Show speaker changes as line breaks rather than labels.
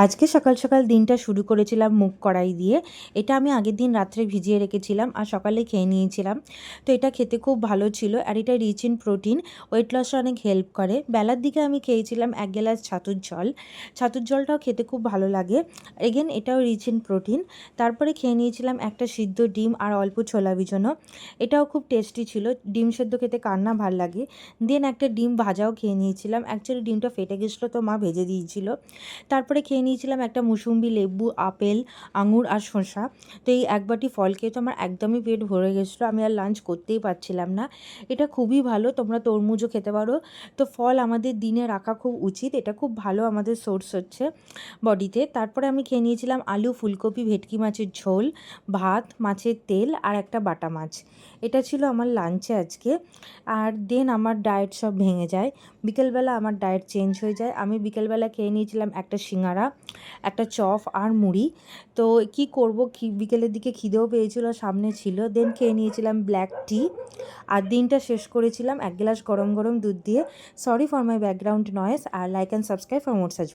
আজকে সকাল সকাল দিনটা শুরু করেছিলাম মুগ কড়াই দিয়ে। এটা আমি আগের দিন রাত্রে ভিজিয়ে রেখেছিলাম আর সকালে খেয়ে নিয়েছিলাম। তো এটা খেতে খুব ভালো ছিল আর এটা রিচ ইন প্রোটিন, ওয়েট লসে অনেক হেল্প করে। বেলার দিকে আমি খেয়েছিলাম 1 গ্লাস ছাতুর জল। ছাতুর জলটাও খেতে খুব ভালো লাগে। এগেন এটাও রিচ ইন প্রোটিন। তারপরে খেয়ে নিয়েছিলাম একটা সিদ্ধ ডিম আর অল্প ছোলা ভিজানো। এটাও খুব টেস্টি ছিল। ডিম সেদ্ধ খেতে কার না ভাল লাগে। দেন একটা ডিম ভাজাও খেয়ে নিয়েছিলাম। অ্যাকচুয়ালি ডিমটা ফেটে গেছিলো তো মা ভেজে দিয়েছিল। তারপরে খেয়ে নিয়েছিলাম একটা মুসুম্বি, লেবু, আপেল, আঙুর আর শসা। তো এই এক বাটি ফল খেয়ে তো আমার একদমই পেট ভরে গেছিলো, আমি আর লাঞ্চ করতেই পারছিলাম না। এটা খুবই ভালো, তোমরা তরমুজও খেতে পারো। তো ফল আমাদের দিনে রাখা খুব উচিত, এটা খুব ভালো আমাদের সোর্স হচ্ছে বডিতে। তারপরে আমি খেয়ে নিয়েছিলাম আলু, ফুলকপি, ভেটকি মাছের ঝোল, ভাত, মাছের তেল আর একটা বাটা মাছ। এটা ছিল আমার লাঞ্চে আজকে। আর দেন আমার ডায়েট সব ভেঙে যায়। বিকেলবেলা আমার ডায়েট চেঞ্জ হয়ে যায়। আমি বিকেলবেলা খেয়ে নিয়েছিলাম একটা সিঙ্গারা, একটা চপ আর মুড়ি। তো কি করব, বিকেলের দিকে খিদেও পেয়েছিল, সামনে ছিল। দেন খেয়ে নিয়েছিলাম ব্ল্যাক টি। আর দিনটা শেষ করেছিলাম 1 গ্লাস গরম গরম দুধ দিয়ে। Sorry for my background noise. আর like and subscribe for more such.